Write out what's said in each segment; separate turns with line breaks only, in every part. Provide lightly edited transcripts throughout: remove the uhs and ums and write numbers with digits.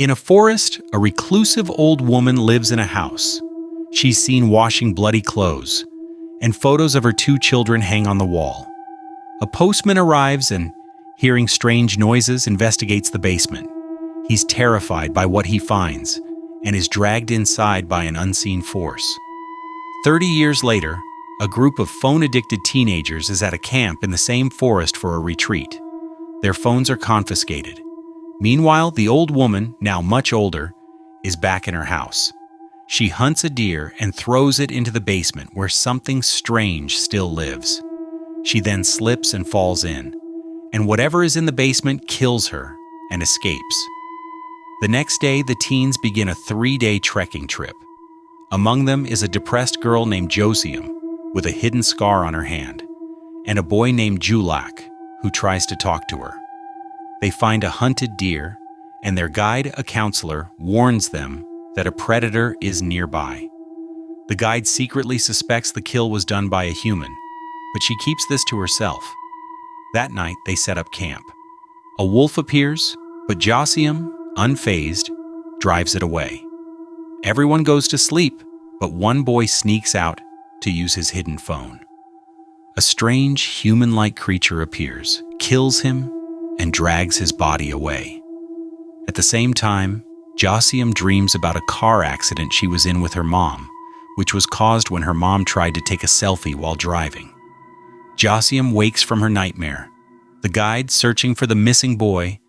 In a forest, a reclusive old woman lives in a house. She's seen washing bloody clothes, and photos of her 2 children hang on the wall. A postman arrives and, hearing strange noises, investigates the basement. He's terrified by what he finds and is dragged inside by an unseen force. 30 years later, a group of phone-addicted teenagers is at a camp in the same forest for a retreat. Their phones are confiscated. Meanwhile, the old woman, now much older, is back in her house. She hunts a deer and throws it into the basement where something strange still lives. She then slips and falls in, and whatever is in the basement kills her and escapes. The next day, the teens begin a 3-day trekking trip. Among them is a depressed girl named Josium with a hidden scar on her hand, and a boy named Julak who tries to talk to her. They find a hunted deer, and their guide, a counselor, warns them that a predator is nearby. The guide secretly suspects the kill was done by a human, but she keeps this to herself. That night, they set up camp. A wolf appears, but Josium, unfazed, drives it away. Everyone goes to sleep, but one boy sneaks out to use his hidden phone. A strange, human-like creature appears, kills him, and drags his body away. At the same time, Josium dreams about a car accident she was in with her mom, which was caused when her mom tried to take a selfie while driving. Josium wakes from her nightmare. The guide, searching for the missing boy,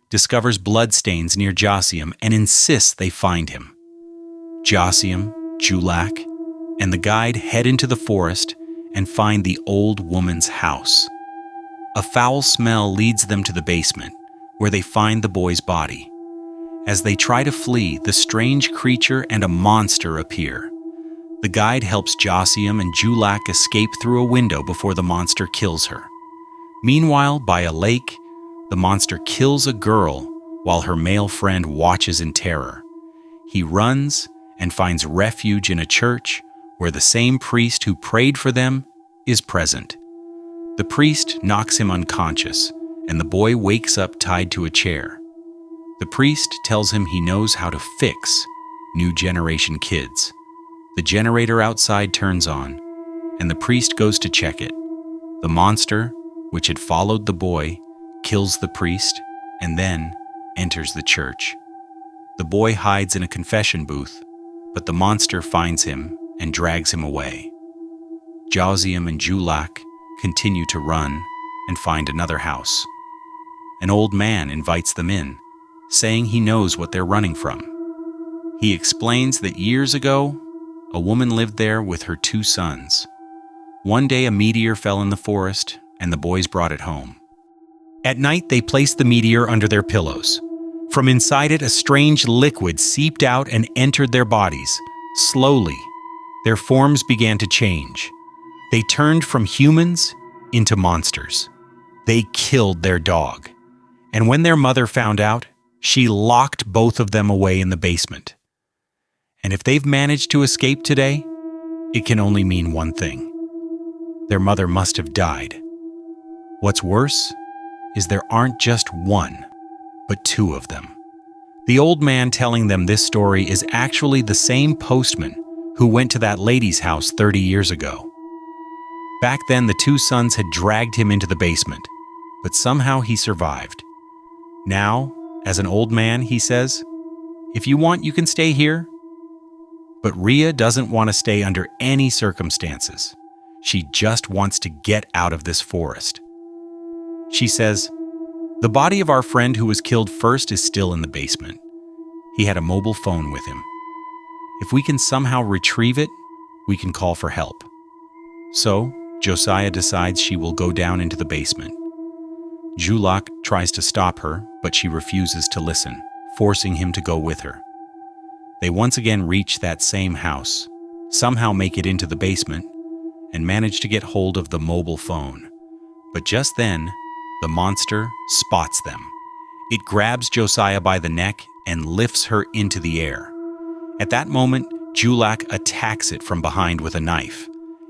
discovers bloodstains near Josium and insists they find him. Josium, Julak, and the guide head into the forest and find the old woman's house. A foul smell leads them to the basement, where they find the boy's body. As they try to flee, the strange creature and a monster appear. The guide helps Josium and Julak escape through a window before the monster kills her. Meanwhile, by a lake, the monster kills a girl while her male friend watches in terror. He runs and finds refuge in a church where the same priest who prayed for them is present. The priest knocks him unconscious, and the boy wakes up tied to a chair. The priest tells him he knows how to fix new generation kids. The generator outside turns on, and the priest goes to check it. The monster, which had followed the boy, kills the priest and then enters the church. The boy hides in a confession booth, but the monster finds him and drags him away. Josium and Julak continue to run and find another house. An old man invites them in, saying he knows what they're running from. He explains that years ago, a woman lived there with her 2 sons. One day a meteor fell in the forest, and the boys brought it home. At night, they placed the meteor under their pillows. From inside it, a strange liquid seeped out and entered their bodies. Slowly, their forms began to change. They turned from humans into monsters. They killed their dog. And when their mother found out, she locked both of them away in the basement. And if they've managed to escape today, it can only mean one thing. Their mother must have died. What's worse is there aren't just one, but 2 of them. The old man telling them this story is actually the same postman who went to that lady's house 30 years ago. Back then, the 2 sons had dragged him into the basement, but somehow he survived. Now, as an old man, he says, "If you want, you can stay here." But Rhea doesn't want to stay under any circumstances. She just wants to get out of this forest. She says, "The body of our friend who was killed first is still in the basement. He had a mobile phone with him. If we can somehow retrieve it, we can call for help." So, Josiah decides she will go down into the basement. Julak tries to stop her, but she refuses to listen, forcing him to go with her. They once again reach that same house, somehow make it into the basement, and manage to get hold of the mobile phone. But just then, the monster spots them. It grabs Josiah by the neck and lifts her into the air. At that moment, Julak attacks it from behind with a knife.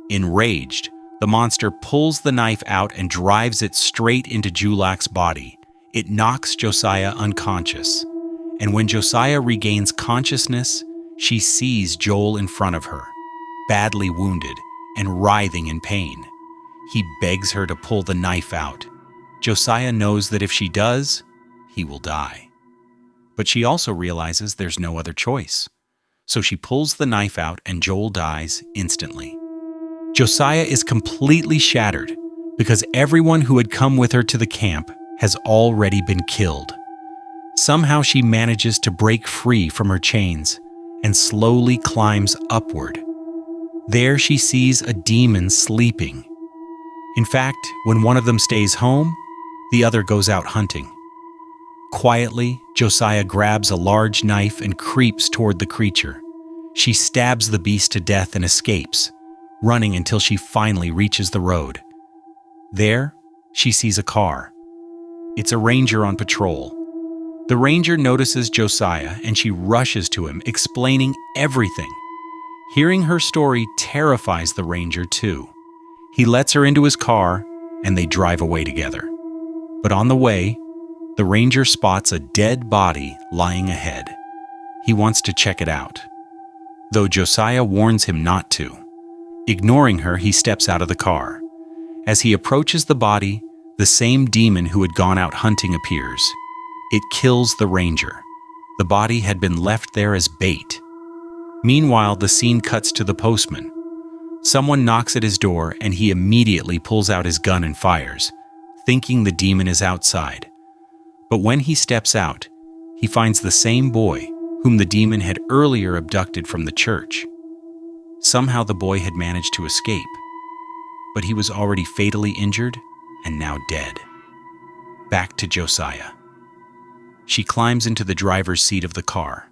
Enraged, the monster pulls the knife out and drives it straight into Julak's body. It knocks Josiah unconscious, And when Josiah regains consciousness, she sees Joel in front of her, badly wounded and writhing in pain. He begs her to pull the knife out. Josiah knows that if she does, he will die. But she also realizes there's no other choice. So she pulls the knife out and Joel dies instantly. Josiah is completely shattered because everyone who had come with her to the camp has already been killed. Somehow she manages to break free from her chains and slowly climbs upward. There she sees a demon sleeping. In fact, when one of them stays home, the other goes out hunting. Quietly, Josiah grabs a large knife and creeps toward the creature. She stabs the beast to death and escapes, running until she finally reaches the road. There, she sees a car. It's a ranger on patrol. The ranger notices Josiah and she rushes to him, explaining everything. Hearing her story terrifies the ranger too. He lets her into his car and they drive away together. But on the way, the ranger spots a dead body lying ahead. He wants to check it out, though Josiah warns him not to. Ignoring her, he steps out of the car. As he approaches the body, the same demon who had gone out hunting appears. It kills the ranger. The body had been left there as bait. Meanwhile, the scene cuts to the postman. Someone knocks at his door and he immediately pulls out his gun and fires, thinking the demon is outside. But when he steps out, he finds the same boy whom the demon had earlier abducted from the church. Somehow the boy had managed to escape, but he was already fatally injured and now dead. Back to Josiah. She climbs into the driver's seat of the car.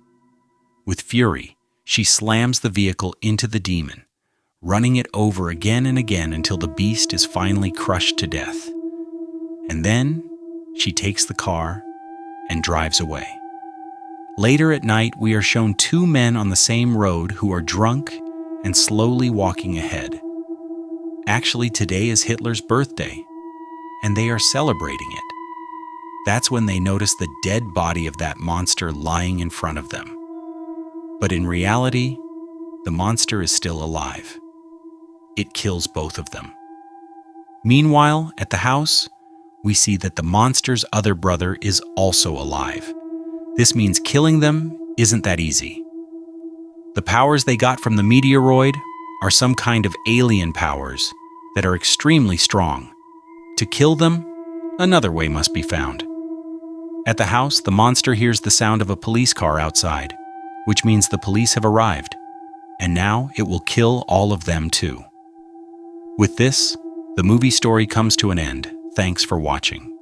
With fury, she slams the vehicle into the demon, running it over again and again until the beast is finally crushed to death. And then she takes the car and drives away. Later at night, we are shown two men on the same road who are drunk and slowly walking ahead. Actually, today is Hitler's birthday, and they are celebrating it. That's when they notice the dead body of that monster lying in front of them. But in reality, the monster is still alive. It kills both of them. Meanwhile, at the house, we see that the monster's other brother is also alive. This means killing them isn't that easy. The powers they got from the meteoroid are some kind of alien powers that are extremely strong. To kill them, another way must be found. At the house, the monster hears the sound of a police car outside, which means the police have arrived, and now it will kill all of them too. With this, the movie story comes to an end. Thanks for watching.